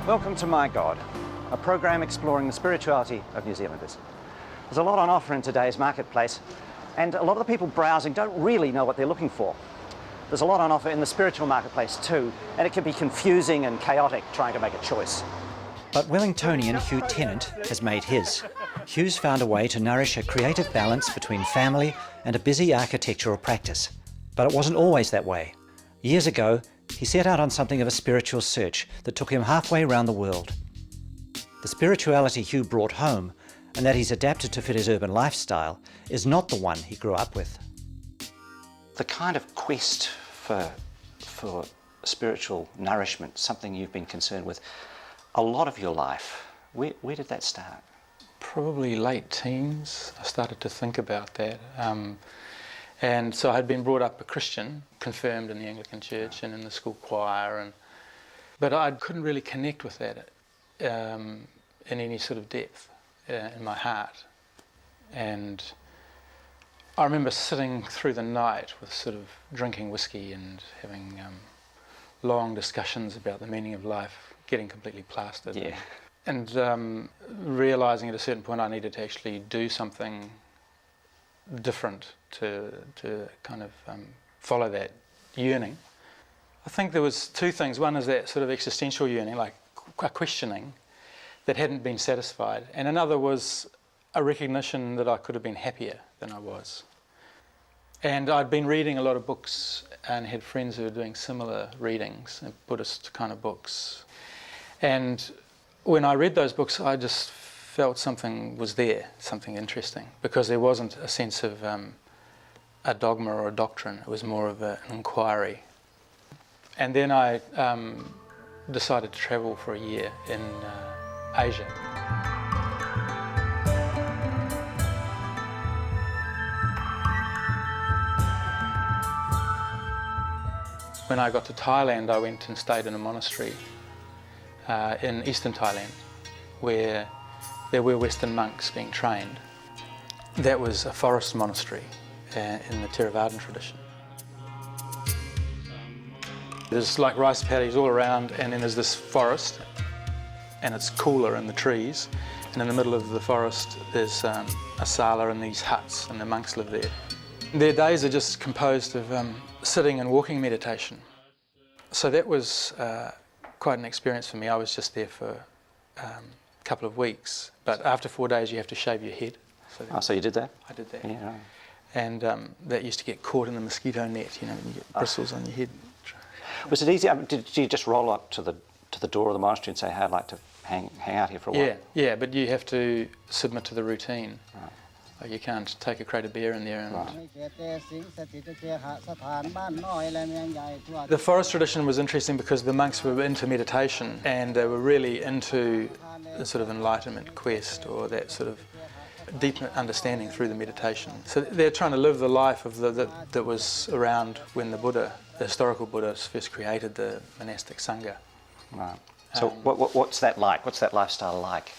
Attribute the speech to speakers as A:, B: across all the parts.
A: Welcome to My God, a program exploring the spirituality of New Zealanders. There's a lot on offer in today's marketplace, and a lot of the people browsing don't really know what they're looking for. There's a lot on offer in the spiritual marketplace too, and it can be confusing and chaotic trying to make a choice. But Wellingtonian Hugh Tennent has made his. Hugh's found a way to nourish a creative balance between family and a busy architectural practice. But it wasn't always that way. Years ago, he set out on something of a spiritual search that took him halfway around the world. The spirituality Hugh brought home, and that he's adapted to fit his urban lifestyle, is not the one he grew up with. The kind of quest for spiritual nourishment, something you've been concerned with a lot of your life, where did that start?
B: Probably late teens, I started to think about that. And so I had been brought up a Christian, confirmed in the Anglican Church and in the school choir, but I couldn't really connect with that in any sort of depth in my heart. And I remember sitting through the night with sort of drinking whiskey and having long discussions about the meaning of life, getting completely plastered.
A: Yeah.
B: And realising at a certain point I needed to actually do something different to kind of follow that yearning. I think there was two things. One is that sort of existential yearning, like a questioning that hadn't been satisfied, and another was a recognition that I could have been happier than I was. And I'd been reading a lot of books and had friends who were doing similar readings, Buddhist kind of books. And when I read those books, I just felt something was there, something interesting, because there wasn't a sense of a dogma or a doctrine. It was more of an inquiry. And then I decided to travel for a year in Asia. When I got to Thailand, I went and stayed in a monastery in eastern Thailand, where there were Western monks being trained. That was a forest monastery in the Theravadan tradition. There's like rice paddies all around, and then there's this forest, and it's cooler in the trees, and in the middle of the forest there's a sala and these huts, and the monks live there. Their days are just composed of sitting and walking meditation. So that was quite an experience for me. I was just there for a couple of weeks, but after 4 days you have to shave your head.
A: So you did that?
B: I did that.
A: Yeah. Right.
B: And that used to get caught in the mosquito net, you know, when you get bristles on your head.
A: Was it easy? Did you just roll up to the door of the monastery and say, hey, I'd like to hang out here for a while?
B: Yeah, but you have to submit to the routine.
A: Right.
B: Like you can't take a crate of beer in there. And The forest tradition was interesting because the monks were into meditation, and they were really into the sort of enlightenment quest, or that sort of deep understanding through the meditation. So they're trying to live the life of that was around when the historical Buddha first created the monastic sangha.
A: Right. So what's that like? What's that lifestyle like?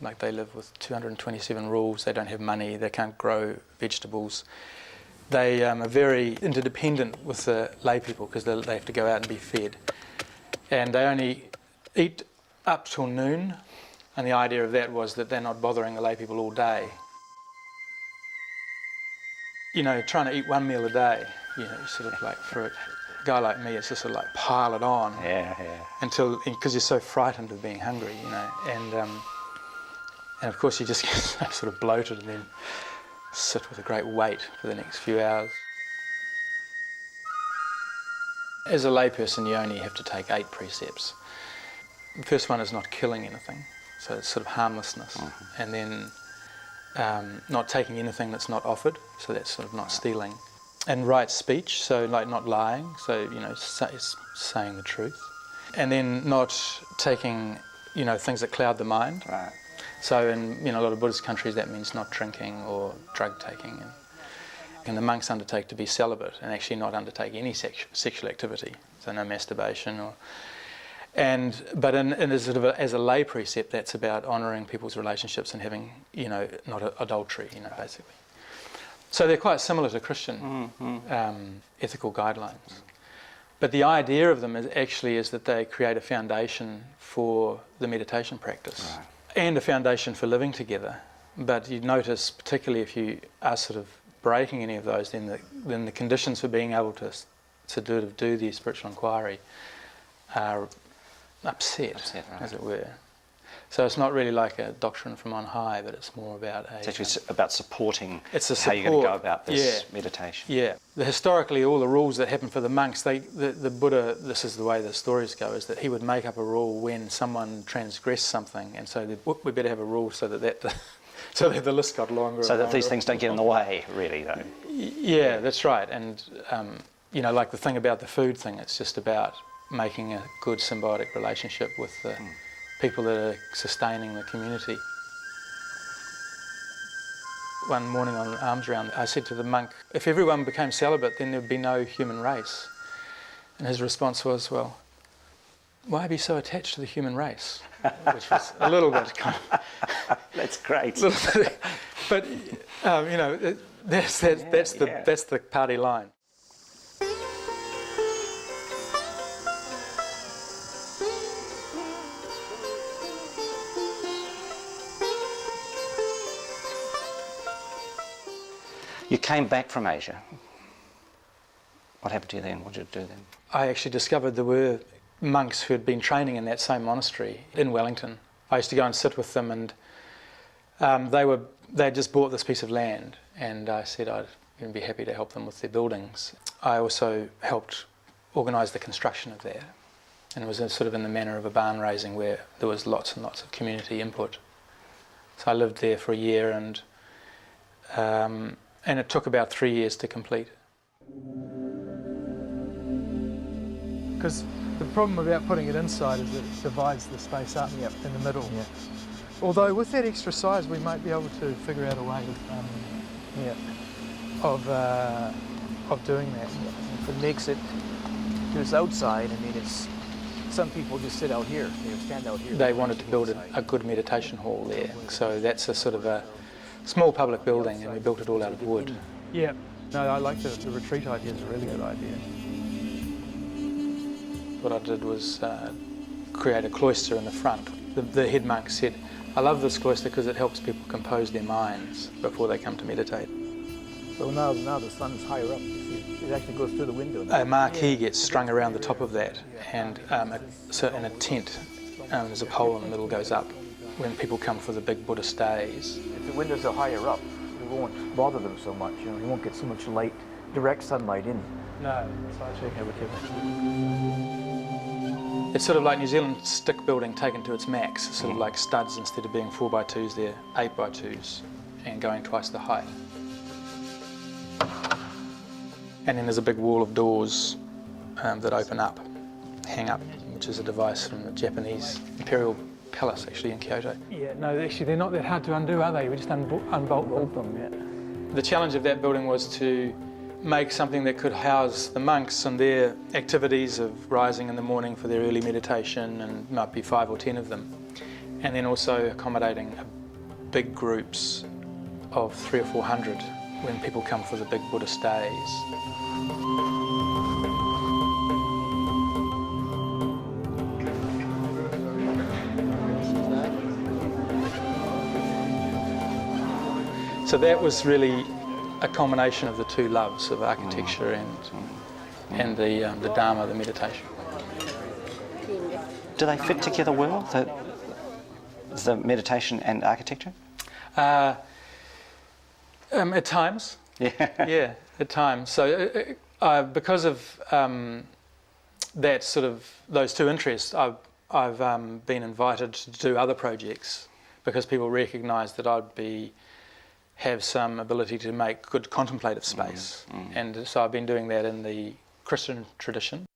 B: Like they live with 227 rules, they don't have money, they can't grow vegetables. They are very interdependent with the lay people because they have to go out and be fed. And they only eat up till noon, and the idea of that was that they're not bothering the lay people all day. You know, trying to eat one meal a day, you know, sort of like for a guy like me, it's just sort of like pile it on.
A: Yeah.
B: Because you're so frightened of being hungry, you know, and of course you just get so sort of bloated and then sit with a great weight for the next few hours. As a layperson, you only have to take 8 precepts. The first one is not killing anything, so it's sort of harmlessness. Mm-hmm. And then not taking anything that's not offered, so that's sort of not stealing. And right speech, so like not lying, so, you know, saying the truth. And then not taking, you know, things that cloud the mind.
A: Right.
B: So in, you know, a lot of Buddhist countries that means not drinking or drug taking, and the monks undertake to be celibate and actually not undertake any sexual activity, so no masturbation but as a lay precept, that's about honouring people's relationships and having, you know, not adultery, you know, basically. So they're quite similar to Christian ethical guidelines. But the idea of them is that they create a foundation for the meditation practice,
A: Right.
B: and a foundation for living together. But you notice, particularly if you are sort of breaking any of those, then the conditions for being able to do the spiritual inquiry are upset,
A: right.
B: as it were. So it's not really like a doctrine from on high, but it's more about
A: It's actually about supporting how you're going to
B: support.
A: go about this
B: Yeah.
A: meditation.
B: Yeah. Historically, all the rules that happen for the monks, the Buddha, this is the way the stories go, is that he would make up a rule when someone transgressed something, and so we better have a rule so that so that the list got longer.
A: So
B: and
A: that
B: longer.
A: these things don't get in the way, really, though.
B: Yeah, that's right. And like the thing about the food thing, it's just about making a good symbiotic relationship with the people that are sustaining the community. One morning on Arms Round, I said to the monk, if everyone became celibate, then there'd be no human race. And his response was, well, why be so attached to the human race? Which was a little bit kind of...
A: That's great.
B: But, that's the party line.
A: You came back from Asia. What happened to you then? What did you do then?
B: I actually discovered there were monks who had been training in that same monastery in Wellington. I used to go and sit with them, and they had just bought this piece of land, and I said I'd be happy to help them with their buildings. I also helped organise the construction of that, and it was sort of in the manner of a barn raising where there was lots and lots of community input. So I lived there for a year, and it took about 3 years to complete.
C: Because the problem about putting it inside is that it divides the space up in the middle.
D: Yeah.
C: Although with that extra size, we might be able to figure out a way of doing that.
D: If it makes it to its outside, I mean, some people just sit out here, they stand out here.
B: They wanted to build a good meditation hall there, so that's a sort of a small public building, and we built it all out of wood.
C: Yeah. No, I like the retreat idea. It's a really good idea.
B: What I did was create a cloister in the front. The head monk said, I love this cloister because it helps people compose their minds before they come to meditate.
D: So now the sun's higher up. You see, it actually goes through the window now.
B: A marquee gets strung around the top of that, and in a tent, there's a pole in the middle goes up when people come for the big Buddhist days.
D: If the windows are higher up, it won't bother them so much. You won't get so much light, direct sunlight in.
C: No,
B: It's sort of like New Zealand stick building taken to its max. It's sort of like studs, instead of being 4x2s, they're 8x2s and going twice the height. And then there's a big wall of doors that open up, hang up, which is a device from the Japanese Imperial Palace, actually, in Kyoto.
C: Yeah, no, actually, they're not that hard to undo, are they? We just unbolt them.
D: Yeah.
B: The challenge of that building was to make something that could house the monks and their activities of rising in the morning for their early meditation, and might be 5 or 10 of them, and then also accommodating big groups of 300 or 400 when people come for the big Buddhist days. So that was really a culmination of the two loves of architecture and the Dharma, the meditation.
A: Do they fit together well, the meditation and architecture?
B: At times.
A: Yeah.
B: Yeah, at times. So because of that sort of those two interests, I've been invited to do other projects because people recognise that I'd have some ability to make good contemplative space. And so I've been doing that in the Christian tradition.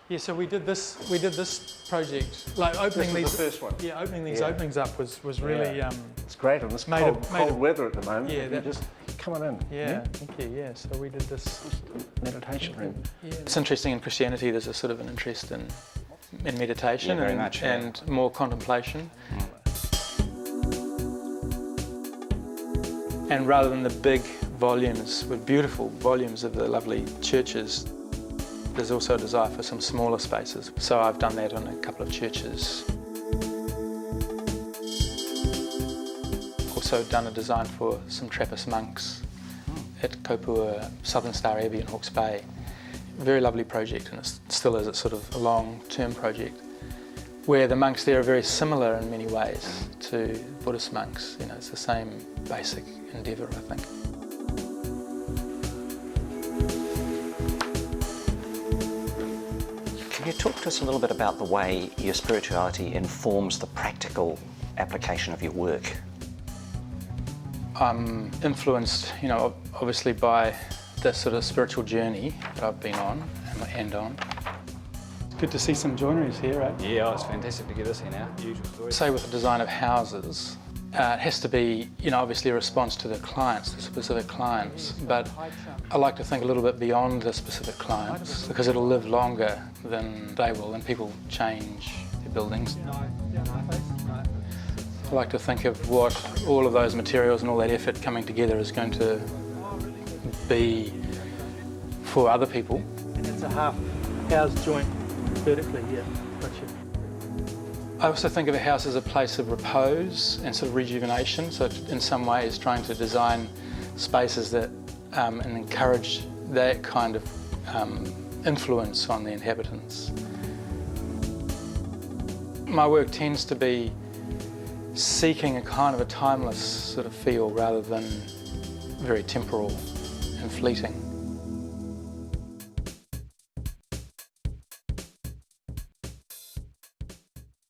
B: Yeah, so we did this project, like opening
E: This was the first one.
B: Yeah, opening these
E: Yeah.
B: openings up was really
E: It's great on this
B: Made a-
E: cold weather at the moment.
B: Yeah,
E: You
B: that-
E: just come on in.
B: yeah, thank you. Yeah, so we did this.
E: Meditation room.
B: Yeah. It's interesting in Christianity. There's a sort of an interest in meditation
A: Yeah, very
B: and,
A: much, yeah.
B: and more contemplation. And rather than the big volumes, with beautiful volumes of the lovely churches, there's also a desire for some smaller spaces. So I've done that on a couple of churches. Also done a design for some Trappist monks at Kopua, Southern Star Abbey in Hawke's Bay. Very lovely project, and it still is. It's sort of a long-term project where the monks there are very similar in many ways to Buddhist monks. You know, it's the same basic endeavour, I think.
A: Can you talk to us a little bit about the way your spirituality informs the practical application of your work?
B: I'm influenced, you know, obviously by the sort of spiritual journey that I've been on and on. It's good to see some joineries here, eh?
F: Yeah, it's fantastic to get us here now. Usual story.
B: Say with the design of houses, it has to be, you know, obviously a response to the clients, the specific clients, but I like to think a little bit beyond the specific clients because it'll live longer than they will, and people change their buildings. I like to think of what all of those materials and all that effort coming together is going to be for other people.
C: And it's a half house joint vertically, yeah. Gotcha.
B: I also think of a house as a place of repose and sort of rejuvenation, so in some ways trying to design spaces that and encourage that kind of influence on the inhabitants. My work tends to be seeking a kind of a timeless sort of feel rather than very temporal and fleeting.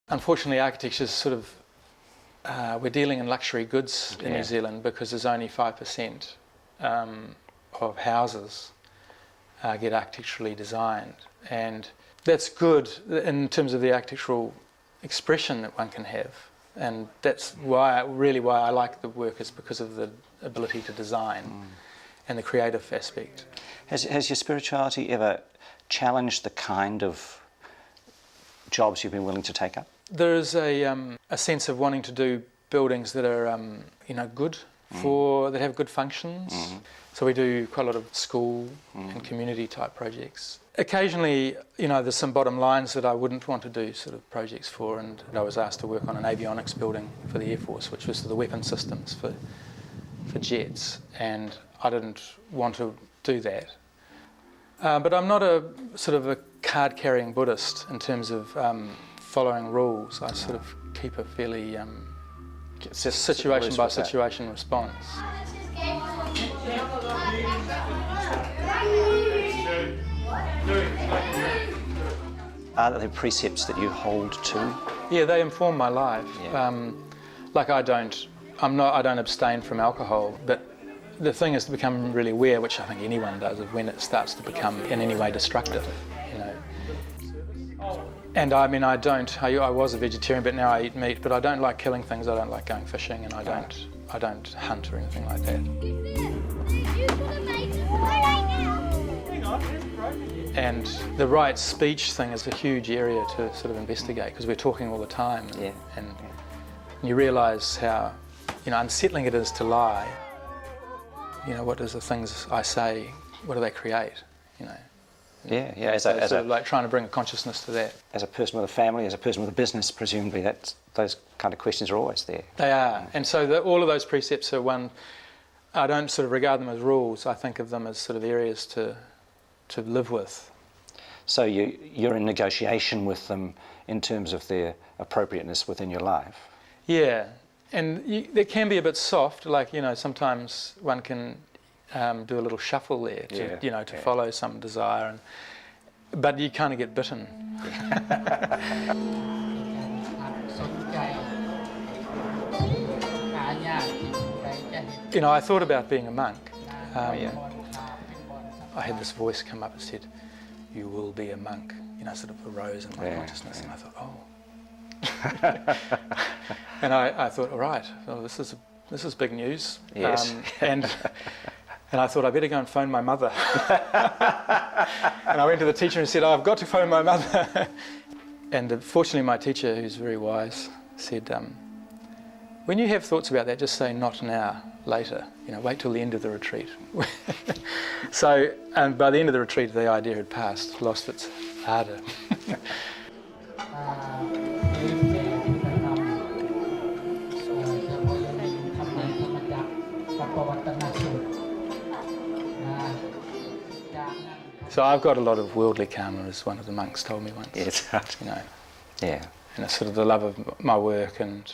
B: Unfortunately, architecture is sort of, we're dealing in luxury goods in New Zealand because there's only 5% of houses get architecturally designed, and that's good in terms of the architectural expression that one can have, and that's why I like the work, is because of the ability to design and the creative aspect.
A: Has your spirituality ever challenged the kind of jobs you've been willing to take up?
B: There is a sense of wanting to do buildings that are you know, good for, that have good functions. So we do quite a lot of school and community type projects. Occasionally, you know, there's some bottom lines that I wouldn't want to do sort of projects for, and I was asked to work on an avionics building for the Air Force, which was the weapon systems for jets, and I didn't want to do that. But I'm not a sort of a card-carrying Buddhist in terms of following rules. I sort of keep a fairly situation by situation response.
A: Are there precepts that you hold to?
B: Yeah, they inform my life.
A: Yeah.
B: Like I don't abstain from alcohol, but the thing is to become really aware, which I think anyone does, of when it starts to become in any way destructive, you know. And I mean, I was a vegetarian, but now I eat meat, but I don't like killing things. I don't like going fishing, and I don't hunt or anything like that. And the right speech thing is a huge area to sort of investigate, because we're talking all the time, and you realise how, you know, unsettling it is to lie. You know, what does the things I say, what do they create, you know?
A: Yeah.
B: As like trying to bring a consciousness to that.
A: As a person with a family, as a person with a business, presumably those kind of questions are always there.
B: They are, and so all of those precepts are one. I don't sort of regard them as rules. I think of them as sort of areas to live with.
A: So you're in negotiation with them in terms of their appropriateness within your life.
B: Yeah, and they can be a bit soft. Like, you know, sometimes one can do a little shuffle there to follow some desire, but you kind of get bitten. You know, I thought about being a monk. I had this voice come up and said, "You will be a monk." You know, sort of arose in my consciousness, and I thought, oh. And I thought, all right, well, this is big news.
A: Yes.
B: And I thought, I better go and phone my mother. And I went to the teacher and said, I've got to phone my mother. And fortunately, my teacher, who's very wise, said, When you have thoughts about that, just say not now, later. Wait till the end of the retreat. So, and by the end of the retreat, the idea had passed, lost its ardour. So I've got a lot of worldly karma, as one of the monks told me once.
A: Yes. Yeah.
B: And it's sort of the love of my work and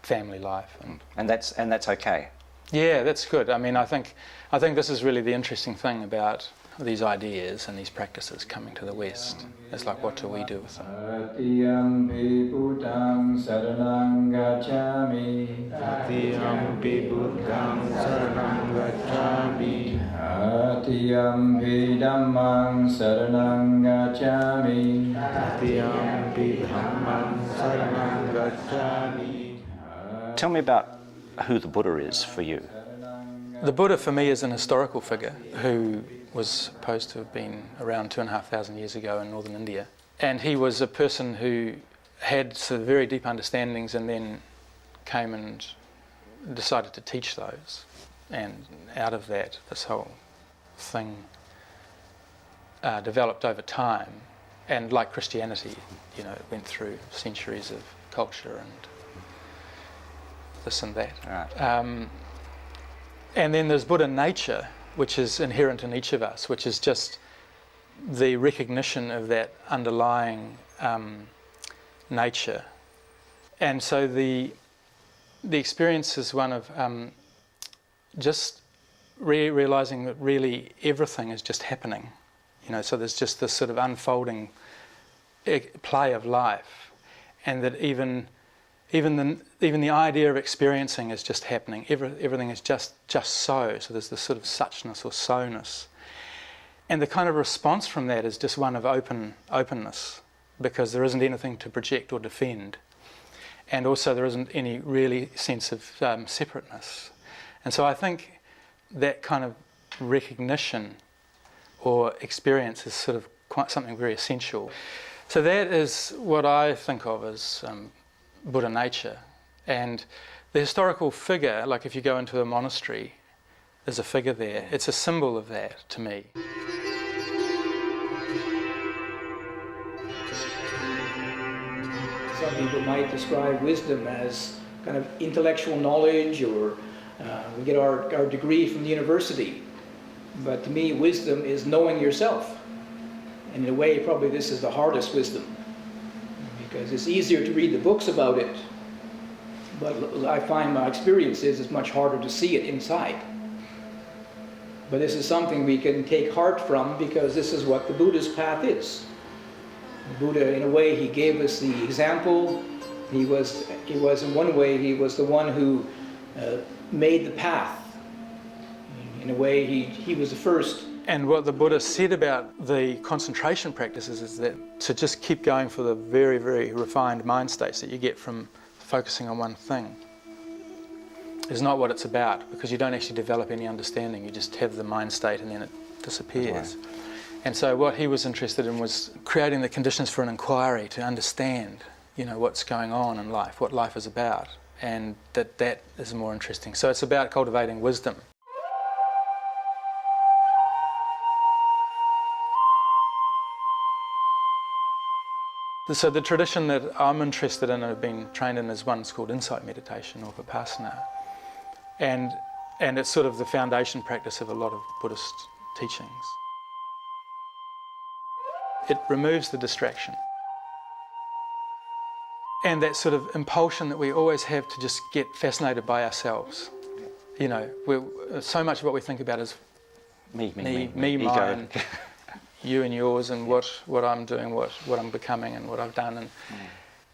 B: family life.
A: And that's okay.
B: Yeah, that's good. I mean, I think this is really the interesting thing about these ideas and these practices coming to the West. It's like, what do we do with them?
G: Atiyampi Buddhang Saranang Gacchami. Atiyampi Buddhang Saranang Gacchami. Atiyampi Dhammang Saranang Gacchami. Atiyampi Dhammang Saranang Gacchami.
A: Tell me about who the Buddha is for you.
B: The Buddha for me is an historical figure who was supposed to have been around 2,500 years ago in northern India. And he was a person who had sort of very deep understandings and then came and decided to teach those. And out of that, this whole thing developed over time. And like Christianity, it went through centuries of culture and this and that.
A: Right.
B: And then there's Buddha nature, which is inherent in each of us, which is just the recognition of that underlying nature. And so the experience is one of just realising that really everything is just happening. So there's just this sort of unfolding play of life, and that even the idea of experiencing is just happening. Everything is just so. So there's this sort of suchness or so-ness. And the kind of response from that is just one of openness, because there isn't anything to project or defend. And also there isn't any really sense of separateness. And so I think that kind of recognition or experience is sort of quite something very essential. So that is what I think of as Buddha nature. And the historical figure, like if you go into a monastery, there's a figure there. It's a symbol of that to me.
H: Some people might describe wisdom as kind of intellectual knowledge, or we get our degree from the university. But to me, wisdom is knowing yourself. And in a way, probably this is the hardest wisdom, because it's easier to read the books about it, but I find my experience is it's much harder to see it inside. But this is something we can take heart from, because this is what the Buddhist path is. The Buddha, in a way, he gave us the example. He was in one way, he was the one who made the path. In a way, he was the first.
B: And what the Buddha said about the concentration practices is that to just keep going for the very, very refined mind states that you get from focusing on one thing is not what it's about, because you don't actually develop any understanding. You just have the mind state and then it disappears. Right. And so what he was interested in was creating the conditions for an inquiry to understand, what's going on in life, what life is about, and that is more interesting. So it's about cultivating wisdom. So the tradition that I'm interested in and have been trained in is one called insight meditation or vipassana. And it's sort of the foundation practice of a lot of Buddhist teachings. It removes the distraction. And that sort of impulsion that we always have to just get fascinated by ourselves. So much of what we think about is me, mine, you and yours, and what I'm doing, what I'm becoming, and what I've done.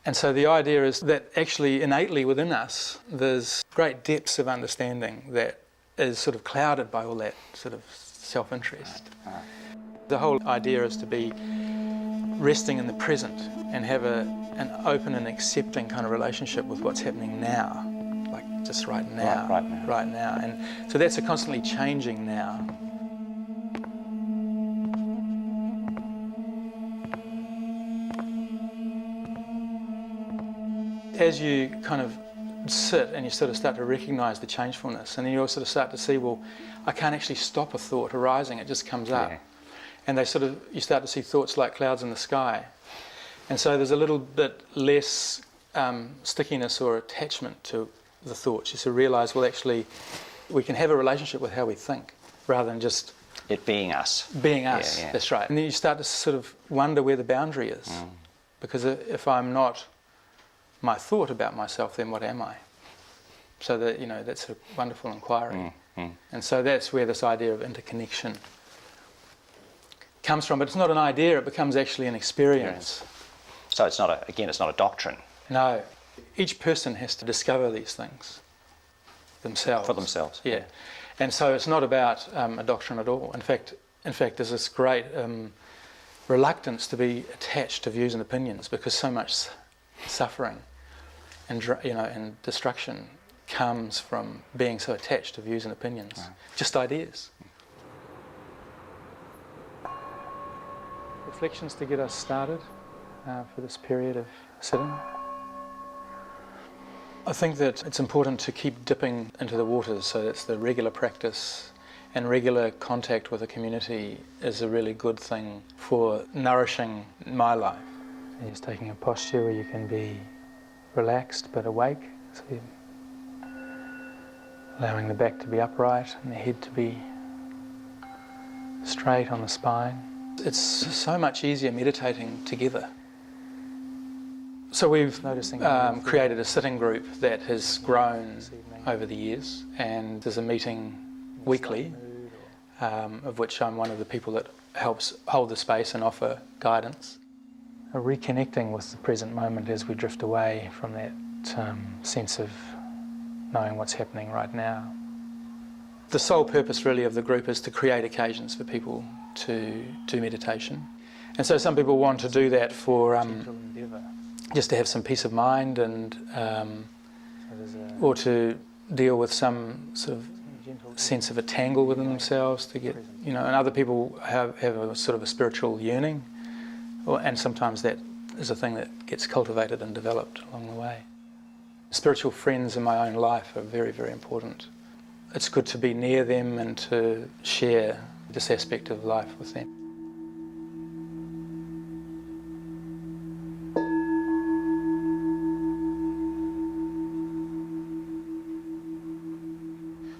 B: And so the idea is that actually innately within us, there's great depths of understanding that is sort of clouded by all that sort of self-interest. The whole idea is to be resting in the present and have an open and accepting kind of relationship with what's happening now, like just right now. Right now. And so that's a constantly changing now. as you kind of sit and you sort of start to recognise the changefulness, and then you sort of start to see, well, I can't actually stop a thought arising, it just comes up.
A: Yeah.
B: And you start to see thoughts like clouds in the sky. And so there's a little bit less stickiness or attachment to the thoughts. You sort of realise, well, actually, we can have a relationship with how we think rather than just
A: It being us.
B: being us.
A: Yeah.
B: That's right. And then you start to sort of wonder where the boundary is. Because if I'm not my thought about myself, then what am I? So that, you know, that's a wonderful inquiry. And so that's where this idea of interconnection comes from. But it's not an idea, it becomes actually an experience.
A: So it's not a doctrine.
B: No. Each person has to discover these things themselves.
A: For themselves.
B: Yeah. And so it's not about a doctrine at all. In fact, there's this great reluctance to be attached to views and opinions, because so much suffering and destruction comes from being so attached to views and opinions, just ideas. Reflections to get us started for this period of sitting. I think that it's important to keep dipping into the waters, so that's the regular practice, and regular contact with the community is a really good thing for nourishing my life. Just taking a posture where you can be relaxed but awake, so you're allowing the back to be upright and the head to be straight on the spine. It's so much easier meditating together. So we've created a sitting group that has grown over the years, and there's a meeting weekly, of which I'm one of the people that helps hold the space and offer guidance. Reconnecting with the present moment as we drift away from that sense of knowing what's happening right now. The sole purpose really of the group is to create occasions for people to do meditation. And so some people want to do that for just to have some peace of mind, and or to deal with some sort of sense of a tangle within themselves, to get, you know, and other people have a sort of a spiritual yearning, and sometimes that is a thing that gets cultivated and developed along the way. Spiritual friends in my own life are very, very important. It's good to be near them and to share this aspect of life with them.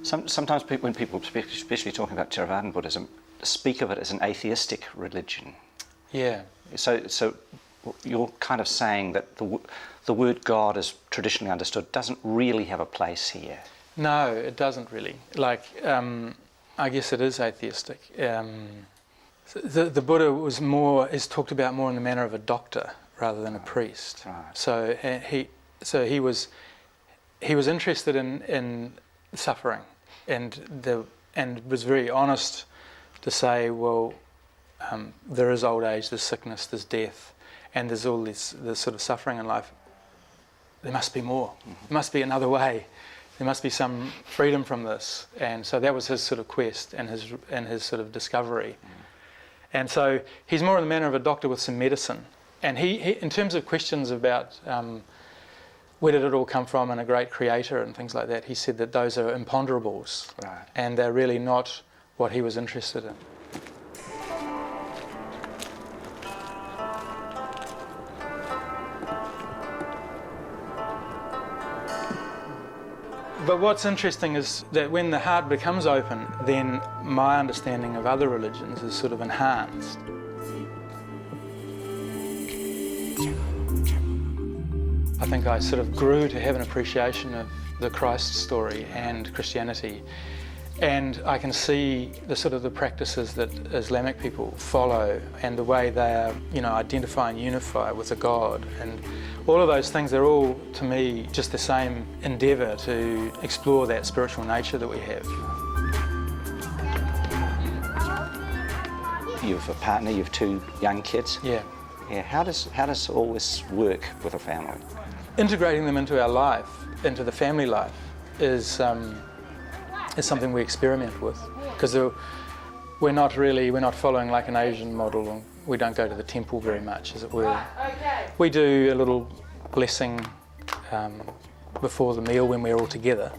A: Sometimes when people, especially talking about Theravadan Buddhism, speak of it as an atheistic religion.
B: Yeah.
A: So you're kind of saying that the word God, as traditionally understood, doesn't really have a place here.
B: No, it doesn't really. I guess it is atheistic. The Buddha is talked about more in the manner of a doctor rather than a priest.
A: Right.
B: So he was interested in suffering, and was very honest to say, well, there is old age, there's sickness, there's death, and there's all this sort of suffering in life. There must be more. There must be another way. There must be some freedom from this. And so that was his sort of quest and his sort of discovery. And so he's more in the manner of a doctor with some medicine. And he in terms of questions about where did it all come from and a great creator and things like that, he said that those are imponderables.
A: Right.
B: And they're really not what he was interested in. But what's interesting is that when the heart becomes open, then my understanding of other religions is sort of enhanced. I think I sort of grew to have an appreciation of the Christ story and Christianity, and I can see the practices that Islamic people follow and the way they are, identify and unify with a God, and all of those things are all, to me, just the same endeavour to explore that spiritual nature that we have.
A: You've a partner, you've 2 young kids.
B: Yeah.
A: Yeah. How does all this work with a family?
B: Integrating them into our life, into the family life, is something we experiment with, because we're not following like an Asian model. We don't go to the temple very much, as it were. We do a little blessing before the meal when we're all together,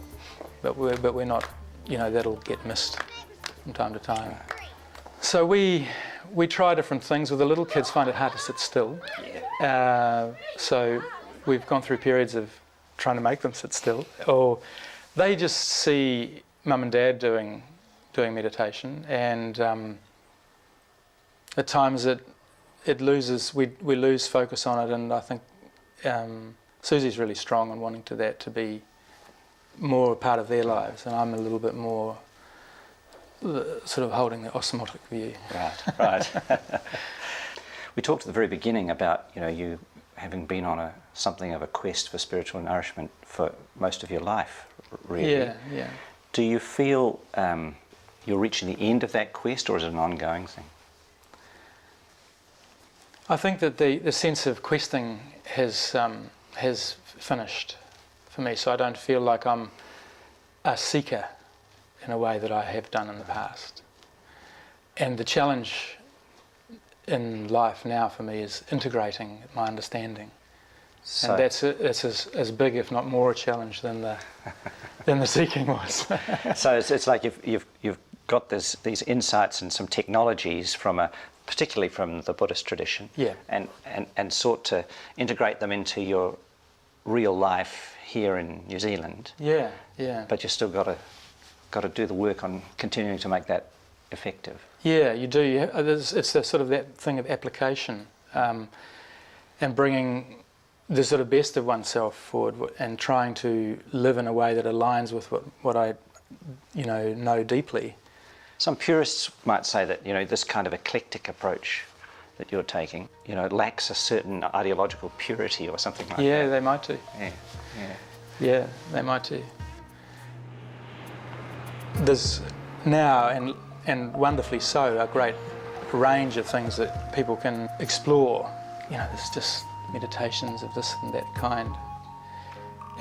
B: but we're not, that'll get missed from time to time. So we try different things. Well, the little kids find it hard to sit still. So we've gone through periods of trying to make them sit still, or they just see mum and dad doing meditation, and at times it loses, we lose focus on it, and I think Susie's really strong on wanting that to be more a part of their lives, and I'm a little bit more sort of holding the osmotic view.
A: Right. We talked at the very beginning about you having been on something of a quest for spiritual nourishment for most of your life, really.
B: Yeah.
A: Do you feel you're reaching the end of that quest, or is it an ongoing thing?
B: I think that the sense of questing has finished for me, so I don't feel like I'm a seeker in a way that I have done in the past. And the challenge in life now for me is integrating my understanding. So, and that's as big, if not more, a challenge than the seeking was.
A: So it's like you've got these insights and some technologies particularly from the Buddhist tradition, and sought to integrate them into your real life here in New Zealand. Yeah. But you still got to do the work on continuing to make that effective. Yeah, you do. It's the sort of that thing of application, and bringing the sort of best of oneself forward, and trying to live in a way that aligns with what I know deeply. Some purists might say that this kind of eclectic approach that you're taking lacks a certain ideological purity or something like that. Yeah, they might do. Yeah, they might do. There's now, and wonderfully so, a great range of things that people can explore. There's just meditations of this and that kind.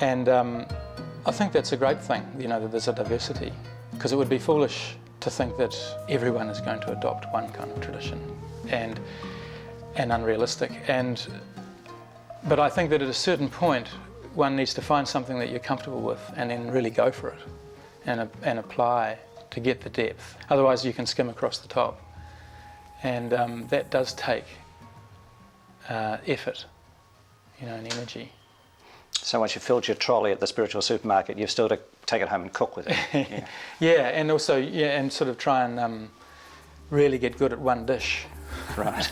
A: And I think that's a great thing, that there's a diversity, because it would be foolish to think that everyone is going to adopt one kind of tradition, and unrealistic. But I think that at a certain point, one needs to find something that you're comfortable with, and then really go for it, and apply to get the depth. Otherwise, you can skim across the top, and that does take effort, and energy. So once you've filled your trolley at the spiritual supermarket, you've still to take it home and cook with it. Yeah, and also, and sort of try and really get good at one dish. Right.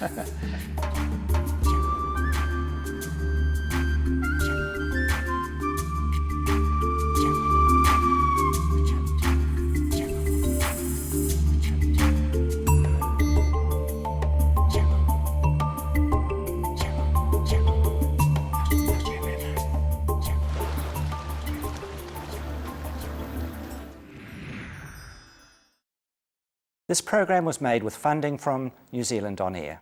A: This program was made with funding from New Zealand On Air.